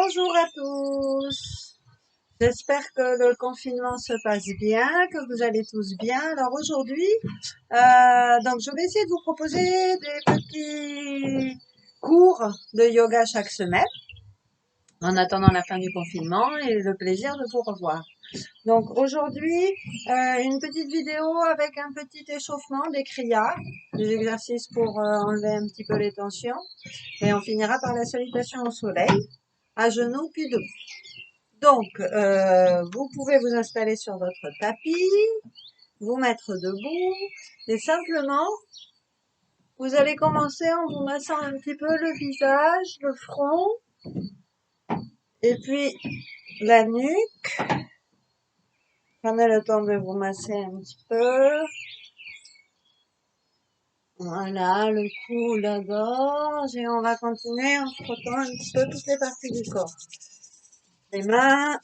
Bonjour à tous. J'espère que le confinement se passe bien, que vous allez tous bien. Alors aujourd'hui, donc je vais essayer de vous proposer des petits cours de yoga chaque semaine, en attendant la fin du confinement et le plaisir de vous revoir. Donc aujourd'hui, une petite vidéo avec un petit échauffement des kriyas, des exercices pour enlever un petit peu les tensions. Et on finira par la salutation au soleil, à genoux puis debout. Donc, vous pouvez vous installer sur votre tapis, vous mettre debout, et simplement, vous allez commencer en vous massant un petit peu le visage, le front, et puis la nuque. Prenez le temps de vous masser un petit peu. Voilà, le cou, la gorge, et on va continuer en frottant un petit peu toutes les parties du corps. Les mains,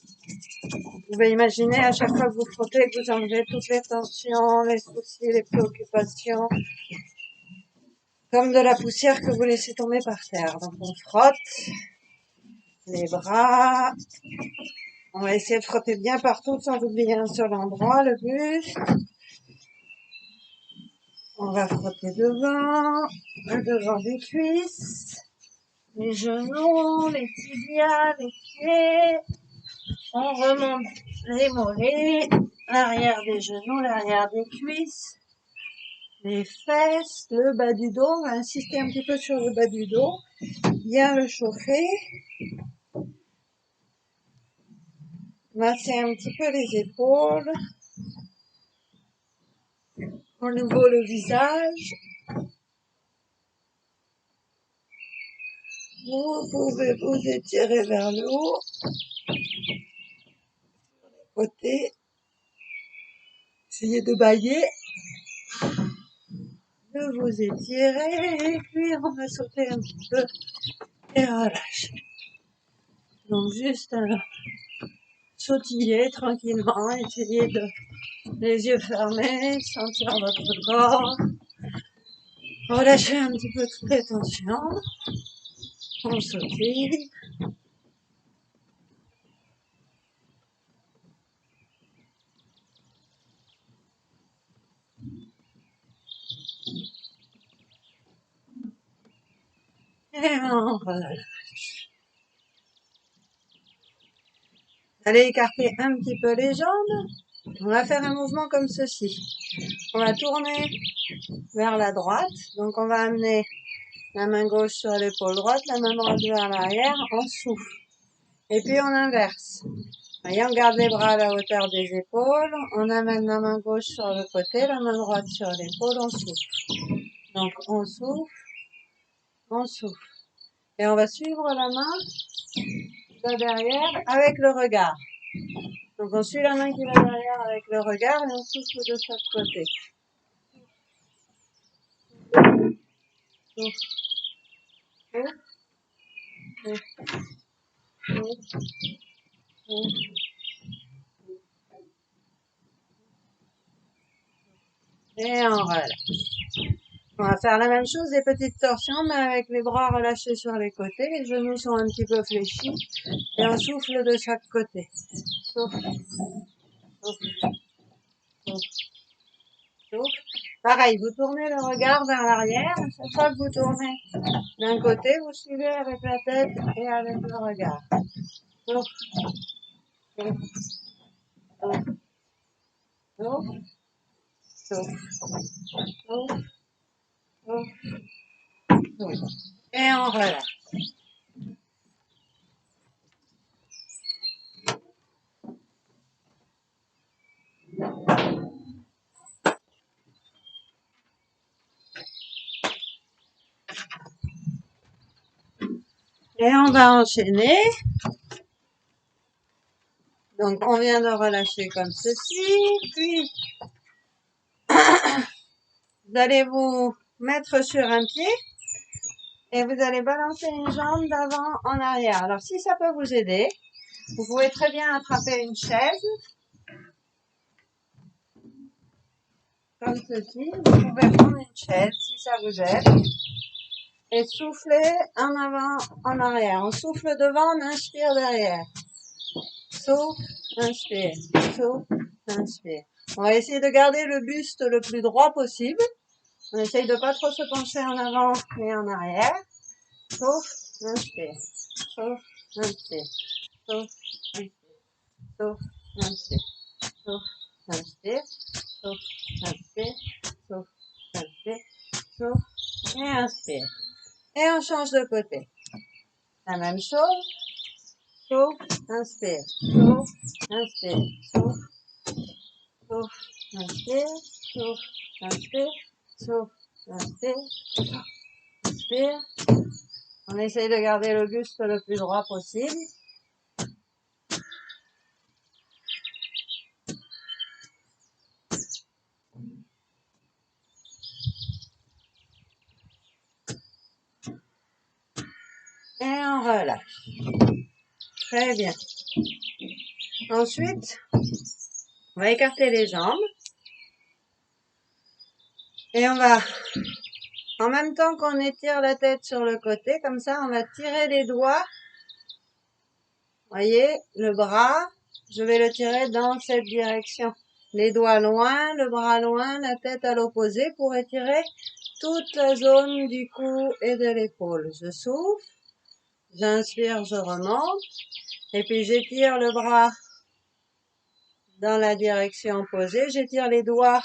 vous pouvez imaginer à chaque fois que vous frottez que vous enlevez toutes les tensions, les soucis, les préoccupations, comme de la poussière que vous laissez tomber par terre. Donc on frotte les bras, on va essayer de frotter bien partout sans oublier un seul endroit, le buste. On va frotter devant des cuisses, les genoux, les tibias, les pieds. On remonte les mollets, l'arrière des genoux, l'arrière des cuisses, les fesses, le bas du dos. On va insister un petit peu sur le bas du dos, bien le chauffer. Masser un petit peu les épaules. À nouveau le visage. Vous pouvez vous étirer vers le haut, côté. Essayez de bailler, de vous étirer, et puis on va sauter un petit peu et relâcher. Donc juste sautiller tranquillement, essayer de les yeux fermés, sentir votre corps, relâcher un petit peu toutes les tensions, on sautille. Et on relâche. Allez écarter un petit peu les jambes. On va faire un mouvement comme ceci. On va tourner vers la droite. Donc on va amener la main gauche sur l'épaule droite, la main droite vers l'arrière, on souffle. Et puis on inverse. Voyez, on garde les bras à la hauteur des épaules, on amène la main gauche sur le côté, la main droite sur l'épaule, on souffle. Donc on souffle, on souffle. Et on va suivre la main de derrière avec le regard. Donc on suit la main qui va derrière avec le regard et on souffle de chaque côté. Souffle, souffle, souffle, souffle. Et on relâche. On va faire la même chose, des petites torsions, mais avec les bras relâchés sur les côtés. Les genoux sont un petit peu fléchis. Et on souffle de chaque côté. Souffle, souffle, souffle, souffle. Pareil, vous tournez le regard vers l'arrière. À chaque fois que vous tournez d'un côté, vous suivez avec la tête et avec le regard. Souffle, souffle, souffle, souffle, souffle, souffle, souffle, souffle. Et on relâche. Et on va enchaîner. Donc on vient de relâcher comme ceci. Puis vous allez vous mettre sur un pied. Et vous allez balancer une jambe d'avant en arrière. Alors si ça peut vous aider, vous pouvez très bien attraper une chaise, comme ceci. Vous pouvez prendre une chaise si ça vous aide. Et soufflez en avant, en arrière. On souffle devant, on inspire derrière. Souffle, inspire, souffle, inspire. On va essayer de garder le buste le plus droit possible. On essaye de pas trop se pencher en avant et en arrière. Souffle, inspire, souffle, inspire, souffle, inspire, souffle, inspire, souffle, inspire, souffle, inspire, souffle, inspire, souffle et inspire. Et on change de côté. La même chose. Souffle, inspire, souffle, inspire, souffle, souffle, inspire, souffle, inspire, souffle, inspire, inspire. On essaye de garder le buste le plus droit possible. Et on relâche. Très bien. Ensuite, on va écarter les jambes. Et on va, en même temps qu'on étire la tête sur le côté, comme ça, on va tirer les doigts. Voyez, le bras, je vais le tirer dans cette direction. Les doigts loin, le bras loin, la tête à l'opposé pour étirer toute la zone du cou et de l'épaule. Je souffle, j'inspire, je remonte, et puis j'étire le bras dans la direction opposée. J'étire les doigts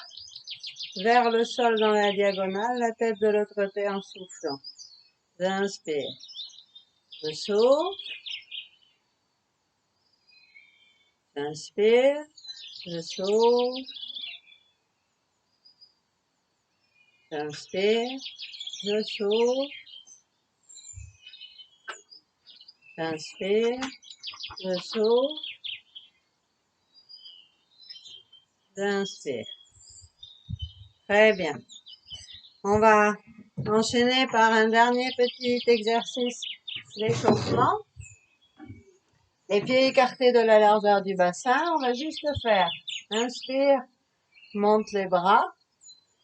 vers le sol dans la diagonale, la tête de l'autre côté en soufflant. J'inspire, je souffle, j'inspire, je souffle, j'inspire, je souffle, j'inspire, je souffle, j'inspire. Très bien. On va enchaîner par un dernier petit exercice d'échauffement. Les pieds écartés de la largeur du bassin. On va juste faire. Inspire, monte les bras.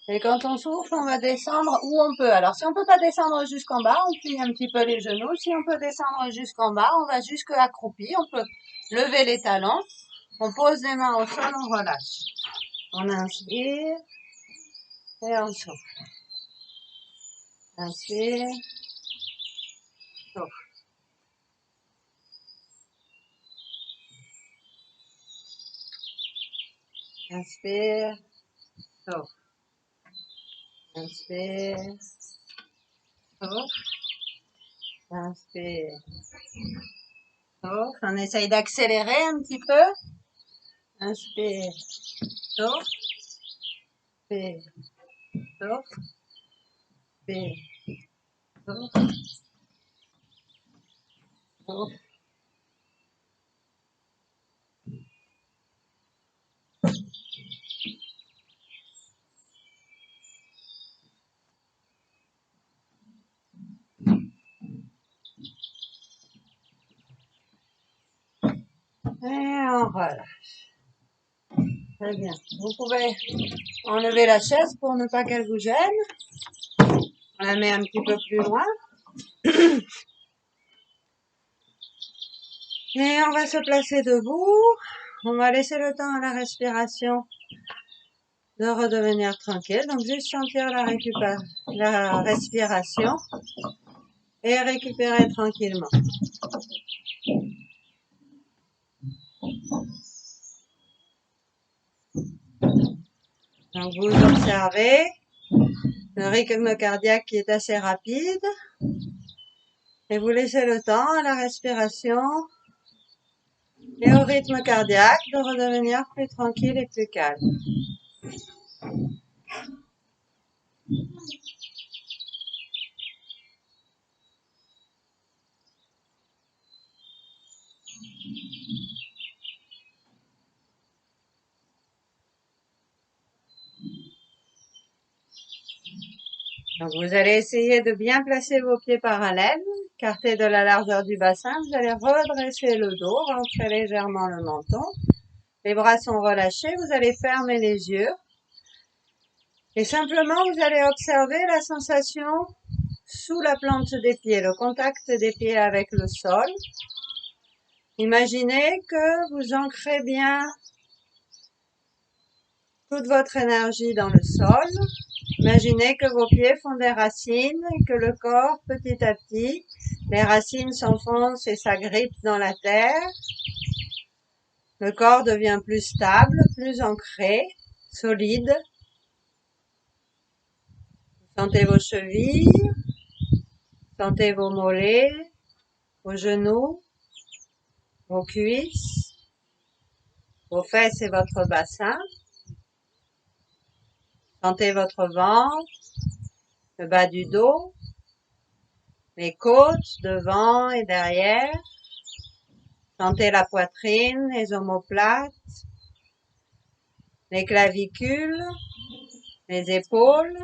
Et quand on souffle, on va descendre où on peut. Alors, si on peut pas descendre jusqu'en bas, on plie un petit peu les genoux. Si on peut descendre jusqu'en bas, on va jusque accroupi. On peut lever les talons. On pose les mains au sol, on relâche. On inspire et on souffle. Inspire, souffle. Inspire, souffle. Inspire, souffle. Inspire, souffle. On essaye d'accélérer un petit peu. Inspire, souffle. Inspire, souffle. Inspire, souffle. Souffle. Et on relâche. Très bien. Vous pouvez enlever la chaise pour ne pas qu'elle vous gêne. On la met un petit peu plus loin. Et on va se placer debout. On va laisser le temps à la respiration de redevenir tranquille. Donc, juste sentir la respiration et récupérer tranquillement. Donc, vous observez le rythme cardiaque qui est assez rapide et vous laissez le temps à la respiration et au rythme cardiaque de redevenir plus tranquille et plus calme. Donc, vous allez essayer de bien placer vos pieds parallèles, écartés de la largeur du bassin. Vous allez redresser le dos, rentrer légèrement le menton. Les bras sont relâchés. Vous allez fermer les yeux. Et simplement, vous allez observer la sensation sous la plante des pieds, le contact des pieds avec le sol. Imaginez que vous ancrez bien toute votre énergie dans le sol. Imaginez que vos pieds font des racines et que le corps, petit à petit, les racines s'enfoncent et s'agrippent dans la terre. Le corps devient plus stable, plus ancré, solide. Sentez vos chevilles, sentez vos mollets, vos genoux, vos cuisses, vos fesses et votre bassin. Sentez votre ventre, le bas du dos, les côtes devant et derrière. Sentez la poitrine, les omoplates, les clavicules, les épaules,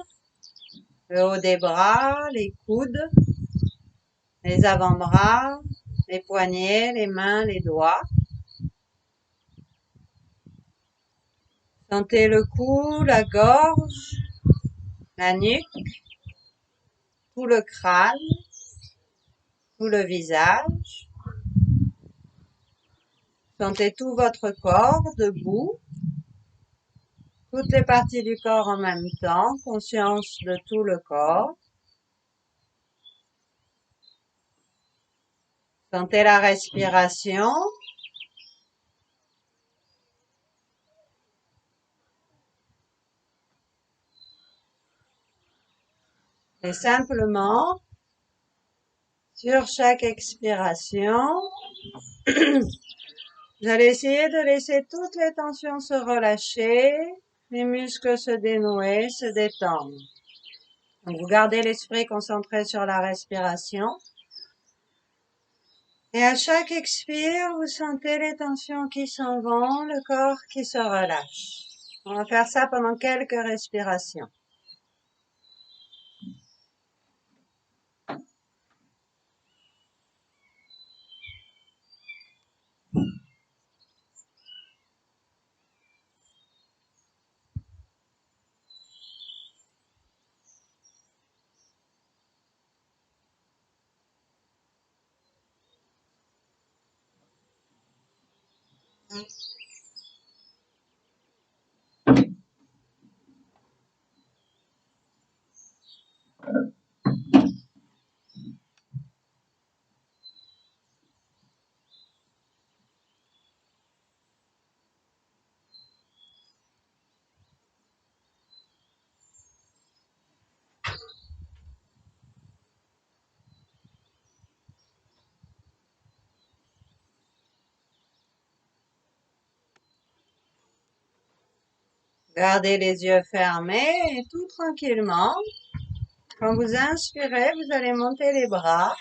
le haut des bras, les coudes, les avant-bras, les poignets, les mains, les doigts. Sentez le cou, la gorge, la nuque, tout le crâne, tout le visage. Sentez tout votre corps debout, toutes les parties du corps en même temps, conscience de tout le corps. Sentez la respiration. Et simplement, sur chaque expiration, vous allez essayer de laisser toutes les tensions se relâcher, les muscles se dénouer, se détendre. Donc, vous gardez l'esprit concentré sur la respiration. Et à chaque expire, vous sentez les tensions qui s'en vont, le corps qui se relâche. On va faire ça pendant quelques respirations. Gardez les yeux fermés et tout tranquillement. Quand vous inspirez, vous allez monter les bras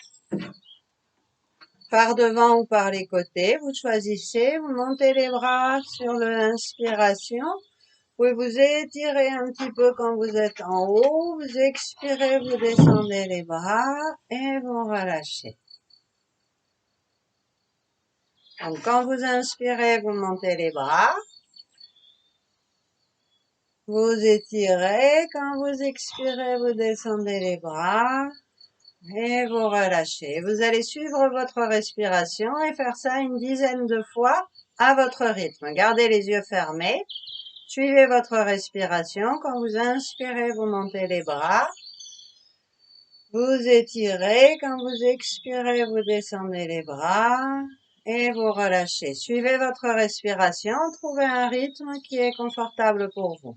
par devant ou par les côtés. Vous choisissez, vous montez les bras sur l'inspiration. Vous pouvez vous étirer un petit peu quand vous êtes en haut. Vous expirez, vous descendez les bras et vous relâchez. Donc quand vous inspirez, vous montez les bras. Vous étirez. Quand vous expirez, vous descendez les bras. Et vous relâchez. Vous allez suivre votre respiration et faire ça une dizaine de fois à votre rythme. Gardez les yeux fermés. Suivez votre respiration. Quand vous inspirez, vous montez les bras. Vous étirez. Quand vous expirez, vous descendez les bras. Et vous relâchez. Suivez votre respiration. Trouvez un rythme qui est confortable pour vous.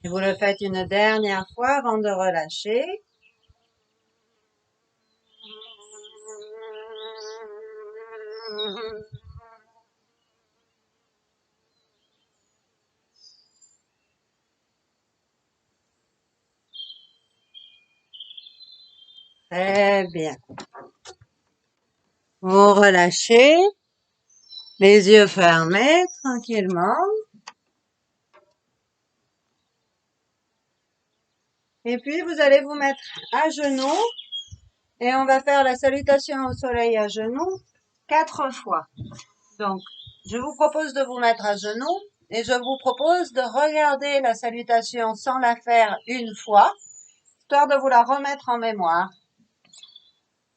Et vous le faites une dernière fois avant de relâcher. Très bien. Vous relâchez, les yeux fermés, tranquillement. Et puis, vous allez vous mettre à genoux et on va faire la salutation au soleil à genoux 4 fois. Donc, je vous propose de vous mettre à genoux et je vous propose de regarder la salutation sans la faire une fois, histoire de vous la remettre en mémoire.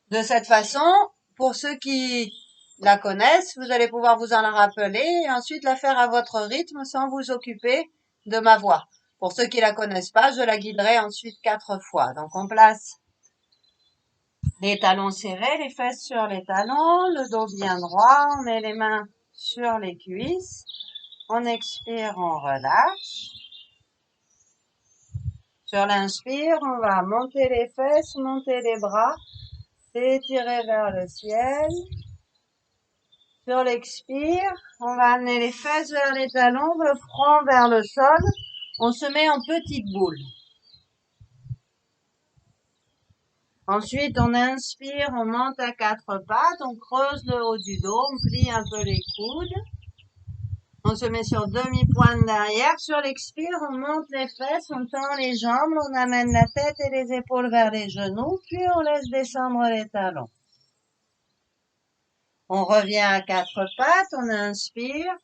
De cette façon, pour ceux qui la connaissent, vous allez pouvoir vous en la rappeler et ensuite la faire à votre rythme sans vous occuper de ma voix. Pour ceux qui la connaissent pas, je la guiderai ensuite 4 fois. Donc, on place les talons serrés, les fesses sur les talons, le dos bien droit, on met les mains sur les cuisses. On expire, on relâche. Sur l'inspire, on va monter les fesses, monter les bras, s'étirer vers le ciel. Sur l'expire, on va amener les fesses vers les talons, le front vers le sol. On se met en petite boule. Ensuite, on inspire, on monte à 4 pattes, on creuse le haut du dos, on plie un peu les coudes. On se met sur demi-pointe derrière. Sur l'expire, on monte les fesses, on tend les jambes, on amène la tête et les épaules vers les genoux, puis on laisse descendre les talons. On revient à 4 pattes, on inspire,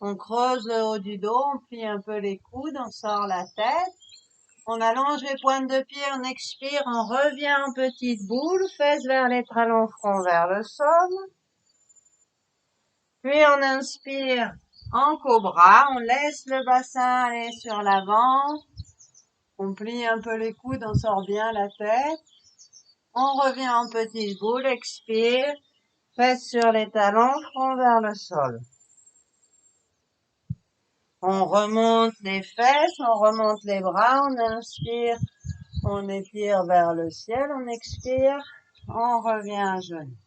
on creuse le haut du dos, on plie un peu les coudes, on sort la tête. On allonge les pointes de pied, on expire, on revient en petite boule, fesses vers les talons, front vers le sol. Puis on inspire en cobra, on laisse le bassin aller sur l'avant. On plie un peu les coudes, on sort bien la tête. On revient en petite boule, expire, fesses sur les talons, front vers le sol. On remonte les fesses, on remonte les bras, on inspire, on étire vers le ciel, on expire, on revient à genoux.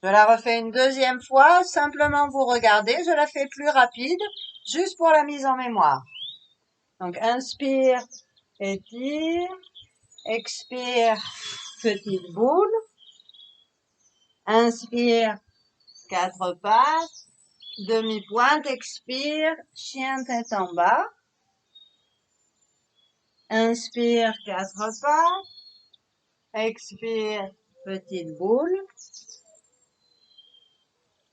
Je la refais une deuxième fois, simplement vous regardez, je la fais plus rapide, juste pour la mise en mémoire. Donc inspire, étire, expire, petite boule, inspire, 4 pattes, demi-pointe, expire, chien tête en bas, inspire, 4 pattes, expire, petite boule,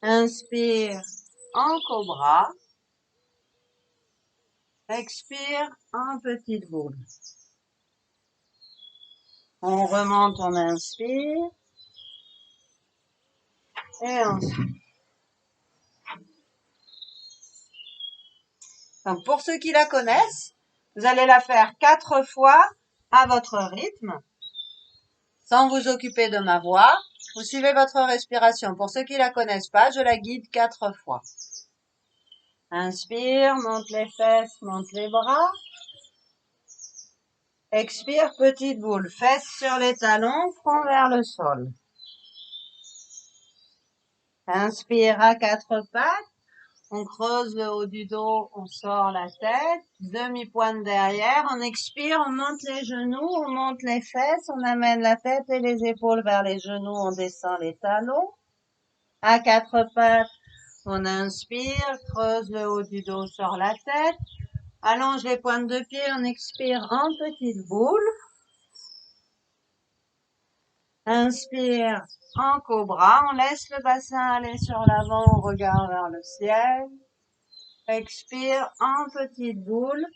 inspire, en cobra, expire, en petite boule. On remonte, on inspire, et ensuite. Donc, pour ceux qui la connaissent, vous allez la faire 4 fois à votre rythme, sans vous occuper de ma voix. Vous suivez votre respiration. Pour ceux qui la connaissent pas, je la guide 4 fois. Inspire, monte les fesses, monte les bras. Expire, petite boule, fesses sur les talons, front vers le sol. Inspire à 4 pattes. On creuse le haut du dos, on sort la tête, demi-pointe derrière, on expire, on monte les genoux, on monte les fesses, on amène la tête et les épaules vers les genoux, on descend les talons. À 4 pattes, on inspire, creuse le haut du dos, sort la tête, allonge les pointes de pied, on expire en petite boule. Inspire en cobra, on laisse le bassin aller sur l'avant, on regarde vers le ciel. Expire en petite boule.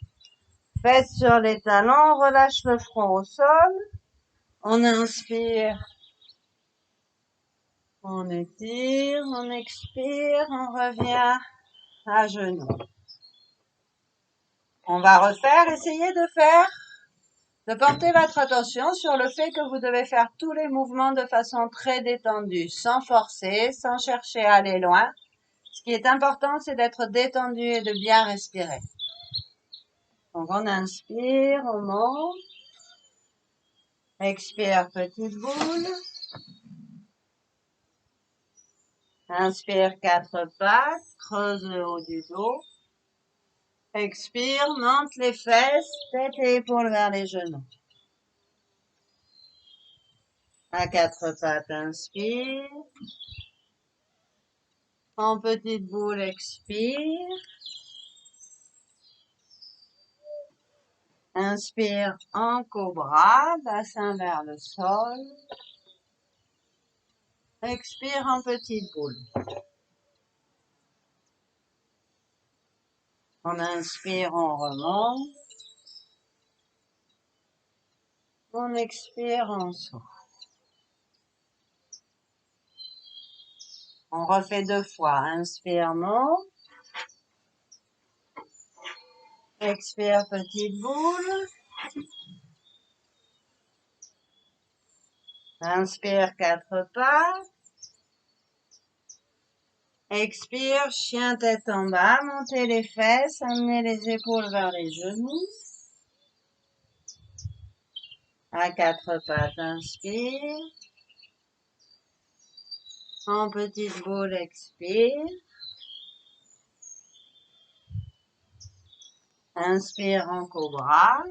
Fesses sur les talons, on relâche le front au sol. On inspire. On étire, on expire, on revient à genoux. On va refaire, essayez de porter votre attention sur le fait que vous devez faire tous les mouvements de façon très détendue, sans forcer, sans chercher à aller loin. Ce qui est important, c'est d'être détendu et de bien respirer. Donc on inspire, on monte. Expire, petite boule. Inspire, 4 pattes, creuse le haut du dos. Expire, monte les fesses, tête et épaules vers les genoux. À 4 pattes, inspire. En petite boule, expire. Inspire en cobra, bassin vers le sol. Expire en petite boule. On inspire, on remonte. On expire, on souffle. On refait 2 fois. Inspire, monte. Expire, petite boule. Inspire, 4 pattes. Expire, chien tête en bas, montez les fesses, amenez les épaules vers les genoux. À 4 pattes, inspire. En petite boule, expire. Inspire en cobra.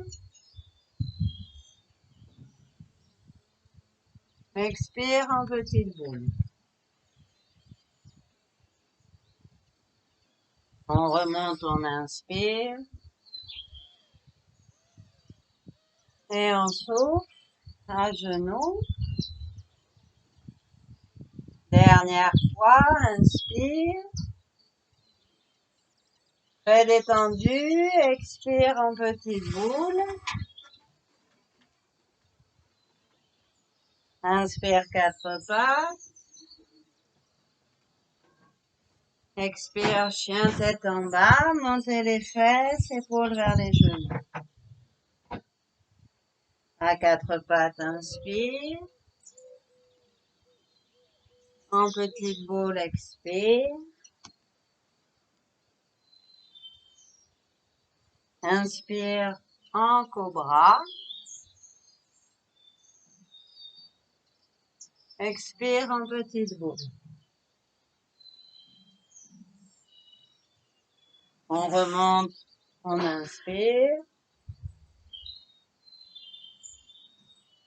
Expire en petite boule. On remonte, on inspire. Et on souffle à genoux. Dernière fois, inspire. Très détendu, expire en petite boule. Inspire 4 pattes. Expire, chien tête en bas, montez les fesses, épaules vers les genoux. À 4 pattes, inspire. En petite boule, expire. Inspire en cobra. Expire en petite boule. On remonte, on inspire.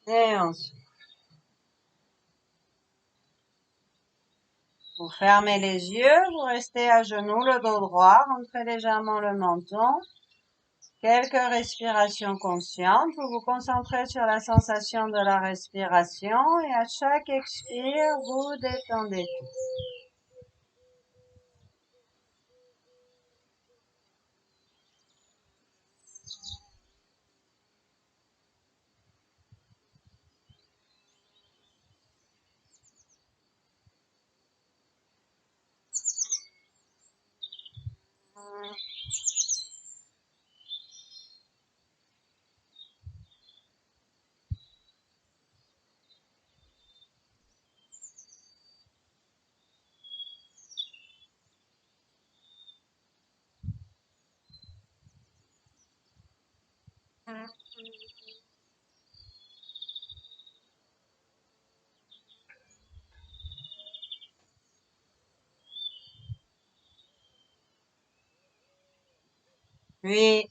Et on souffle. Vous fermez les yeux, vous restez à genoux, le dos droit, rentrez légèrement le menton. Quelques respirations conscientes. Vous vous concentrez sur la sensation de la respiration et à chaque expire, vous détendez tout. Puis,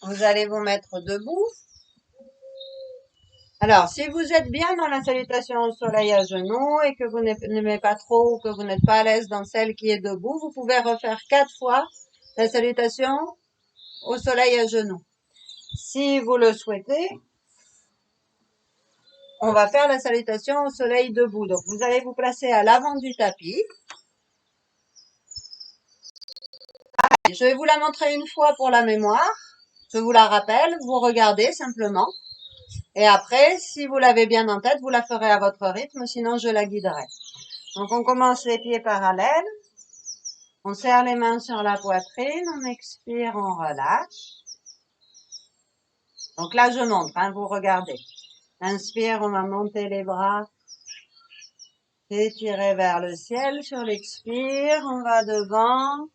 vous allez vous mettre debout. Alors, si vous êtes bien dans la salutation au soleil à genoux et que vous n'aimez pas trop ou que vous n'êtes pas à l'aise dans celle qui est debout, vous pouvez refaire 4 fois la salutation au soleil à genoux. Si vous le souhaitez, on va faire la salutation au soleil debout. Donc, vous allez vous placer à l'avant du tapis. Je vais vous la montrer une fois pour la mémoire. Je vous la rappelle, vous regardez simplement. Et après, si vous l'avez bien en tête, vous la ferez à votre rythme, sinon je la guiderai. Donc, on commence les pieds parallèles. On serre les mains sur la poitrine, on expire, on relâche. Donc là, je montre, hein, vous regardez. Inspire, on va monter les bras, étirer vers le ciel. Sur l'expire, on va devant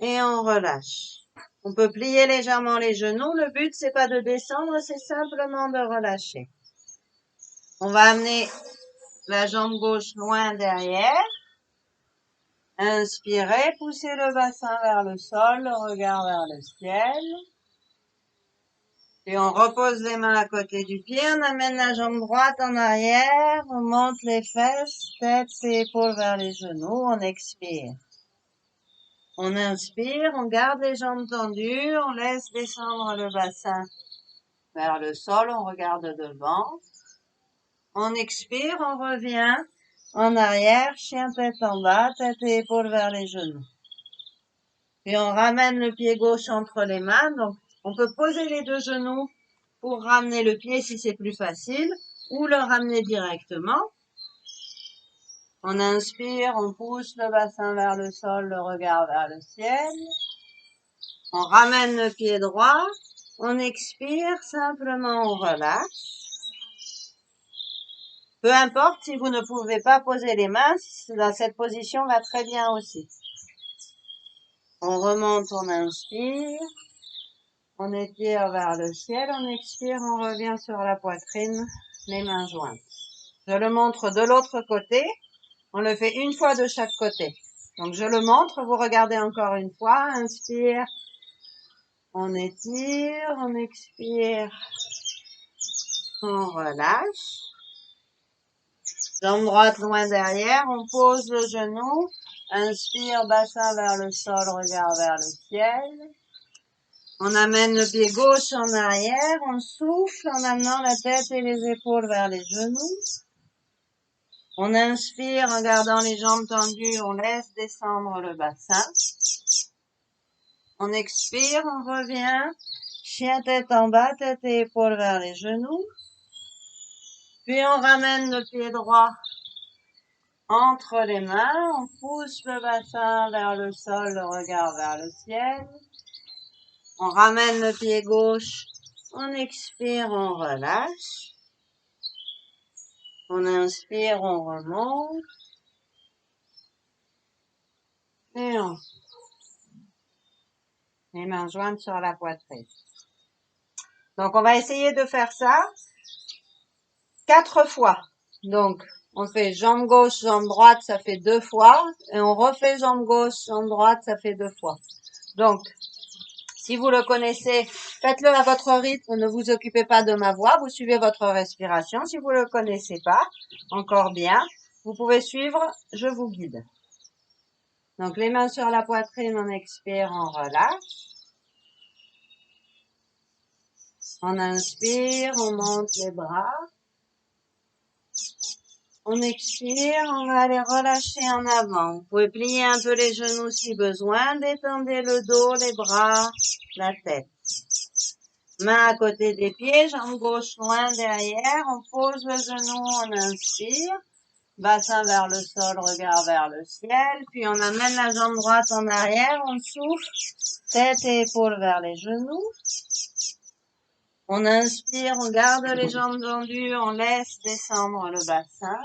et on relâche. On peut plier légèrement les genoux. Le but, c'est pas de descendre, c'est simplement de relâcher. On va amener la jambe gauche loin derrière. Inspirez, poussez le bassin vers le sol, le regard vers le ciel. Et on repose les mains à côté du pied, on amène la jambe droite en arrière, on monte les fesses, tête et épaules vers les genoux, on expire. On inspire, on garde les jambes tendues, on laisse descendre le bassin vers le sol, on regarde devant. On expire, on revient en arrière, chien tête en bas, tête et épaules vers les genoux. Puis on ramène le pied gauche entre les mains, donc on peut poser les deux genoux pour ramener le pied si c'est plus facile, ou le ramener directement. On inspire, on pousse le bassin vers le sol, le regard vers le ciel. On ramène le pied droit, on expire, simplement on relâche. Peu importe si vous ne pouvez pas poser les mains, dans cette position va très bien aussi. On remonte, on inspire. On étire vers le ciel, on expire, on revient sur la poitrine, les mains jointes. Je le montre de l'autre côté. On le fait une fois de chaque côté. Donc je le montre, vous regardez encore une fois. Inspire, on étire, on expire, on relâche. Jambe droite loin derrière, on pose le genou. Inspire, bassin vers le sol, regard vers le ciel. On amène le pied gauche en arrière, on souffle en amenant la tête et les épaules vers les genoux. On inspire en gardant les jambes tendues, on laisse descendre le bassin. On expire, on revient, chien tête en bas, tête et épaules vers les genoux. Puis on ramène le pied droit entre les mains, on pousse le bassin vers le sol, le regard vers le ciel. On ramène le pied gauche, on expire, on relâche. On inspire, on remonte. Et on les mains jointes sur la poitrine. Donc, on va essayer de faire ça 4 fois. Donc, on fait jambe gauche, jambe droite, ça fait 2 fois. Et on refait jambe gauche, jambe droite, ça fait 2 fois. Donc, si vous le connaissez, faites-le à votre rythme, ne vous occupez pas de ma voix, vous suivez votre respiration. Si vous le connaissez pas, encore bien, vous pouvez suivre, je vous guide. Donc, les mains sur la poitrine, on expire, on relâche. On inspire, on monte les bras. On expire, on va les relâcher en avant. Vous pouvez plier un peu les genoux si besoin. Détendez le dos, les bras, la tête. Main à côté des pieds, jambe gauche loin derrière. On pose le genou, on inspire. Bassin vers le sol, regard vers le ciel. Puis on amène la jambe droite en arrière, on souffle. Tête et épaules vers les genoux. On inspire, on garde les jambes tendues, on laisse descendre le bassin.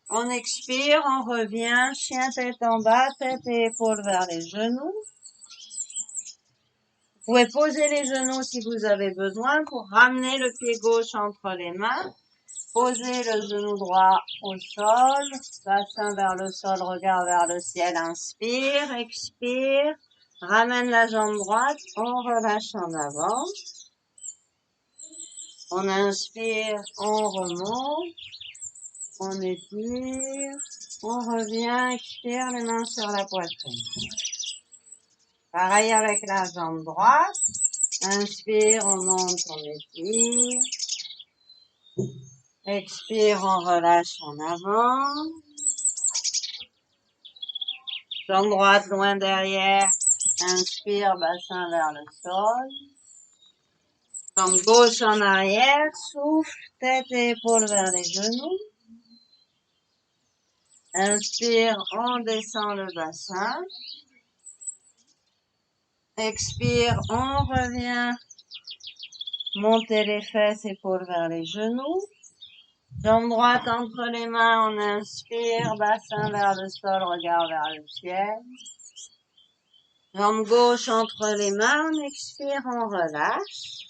On expire, on revient, chien tête en bas, tête et épaules vers les genoux. Vous pouvez poser les genoux si vous avez besoin pour ramener le pied gauche entre les mains. Posez le genou droit au sol, bassin vers le sol, regard vers le ciel, inspire, expire. Ramène la jambe droite, on relâche en avant. On inspire, on remonte, on étire, on revient, expire, les mains sur la poitrine. Pareil avec la jambe droite. Inspire, on monte, on étire. Expire, on relâche en avant. Jambe droite loin derrière. Inspire, bassin vers le sol. Jambe gauche en arrière. Souffle, tête et épaules vers les genoux. Inspire, on descend le bassin. Expire, on revient. Montez les fesses, épaules vers les genoux. Jambe droite entre les mains, on inspire, bassin vers le sol, regard vers le ciel. Jambe gauche entre les mains, on expire, on relâche.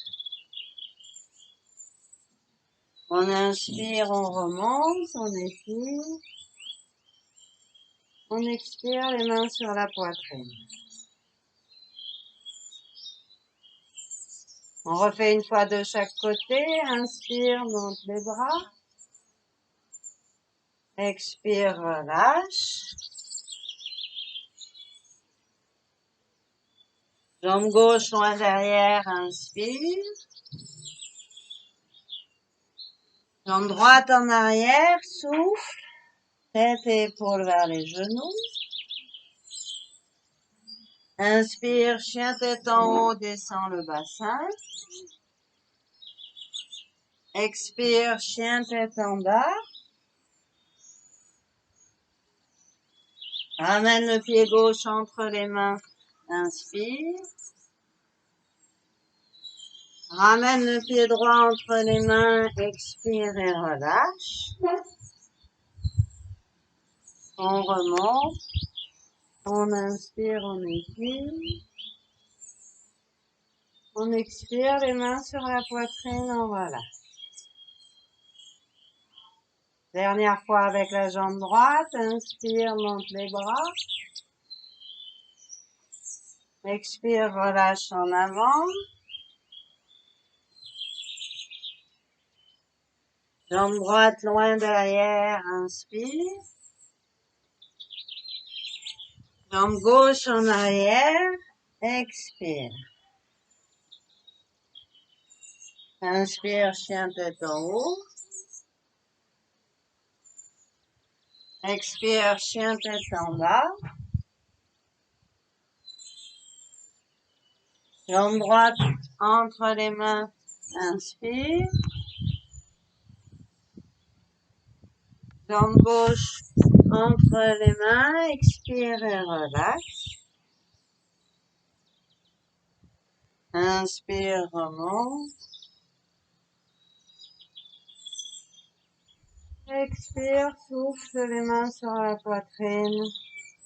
On inspire, on remonte, on étire. On expire, les mains sur la poitrine. On refait une fois de chaque côté. Inspire, monte les bras. Expire, relâche. Jambe gauche loin derrière, inspire. Jambe droite en arrière, souffle. Tête et épaules vers les genoux. Inspire, chien tête en haut, descend le bassin. Expire, chien tête en bas. Ramène le pied gauche entre les mains. Inspire. Ramène le pied droit entre les mains. Expire et relâche. On remonte. On inspire, on étire. On expire, les mains sur la poitrine, on relâche. Dernière fois avec la jambe droite. Inspire, monte les bras. Expire, relâche en avant. Jambe droite loin derrière, inspire. Jambe gauche en arrière, expire. Inspire, chien tête en haut. Expire, chien tête en bas. Jambe droite entre les mains, inspire. Jambe gauche entre les mains, expire et relâche. Inspire, remonte. Expire, souffle les mains sur la poitrine.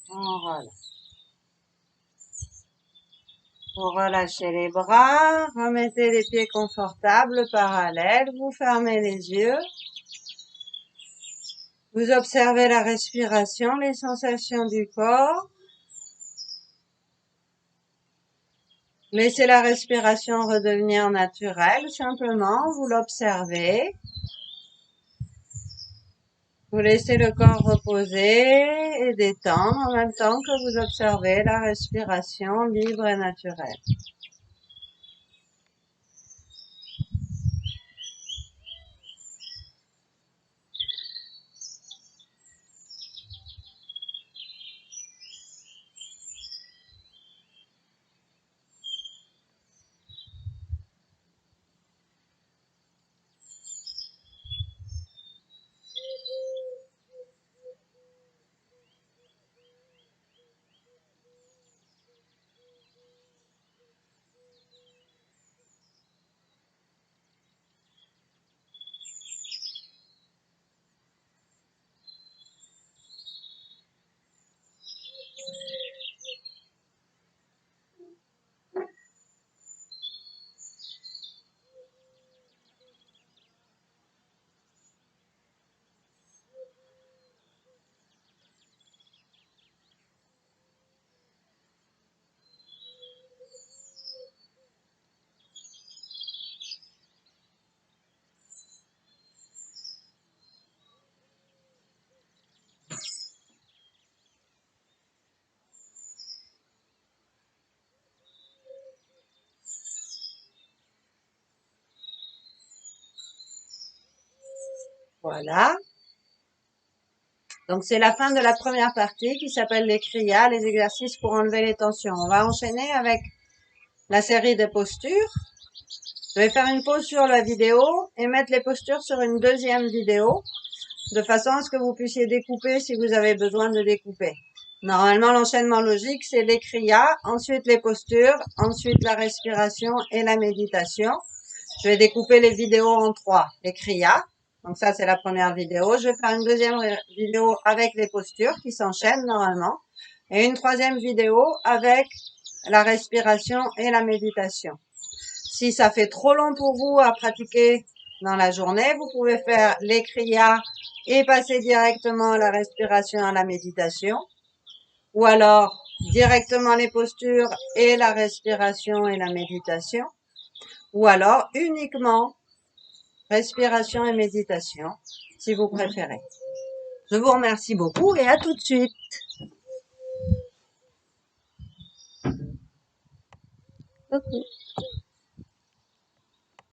On relâche. Vous relâchez les bras, remettez les pieds confortables, parallèles, vous fermez les yeux. Vous observez la respiration, les sensations du corps. Laissez la respiration redevenir naturelle, simplement, vous l'observez. Vous laissez le corps reposer et détendre en même temps que vous observez la respiration libre et naturelle. Voilà. Donc, c'est la fin de la première partie qui s'appelle les kriyas, les exercices pour enlever les tensions. On va enchaîner avec la série des postures. Je vais faire une pause sur la vidéo et mettre les postures sur une deuxième vidéo, de façon à ce que vous puissiez découper si vous avez besoin de découper. Normalement, l'enchaînement logique, c'est les kriyas, ensuite les postures, ensuite la respiration et la méditation. Je vais découper les vidéos en 3. Les kriyas, donc ça c'est la première vidéo. Je vais faire une deuxième vidéo avec les postures qui s'enchaînent normalement. Et une troisième vidéo avec la respiration et la méditation. Si ça fait trop long pour vous à pratiquer dans la journée, vous pouvez faire les kriyas et passer directement à la respiration et à la méditation. Ou alors directement les postures et la respiration et la méditation. Ou alors uniquement respiration et méditation, si vous préférez. Je vous remercie beaucoup et à tout de suite. Ok.